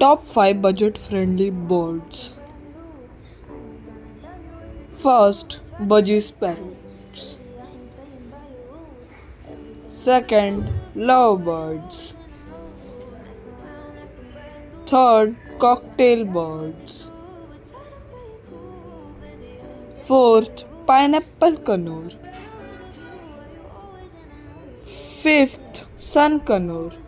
Top 5 budget friendly birds. First, budgie parrots. Second, lovebirds. Third, cocktail birds. Fourth, pineapple conure. Fifth, sun conure.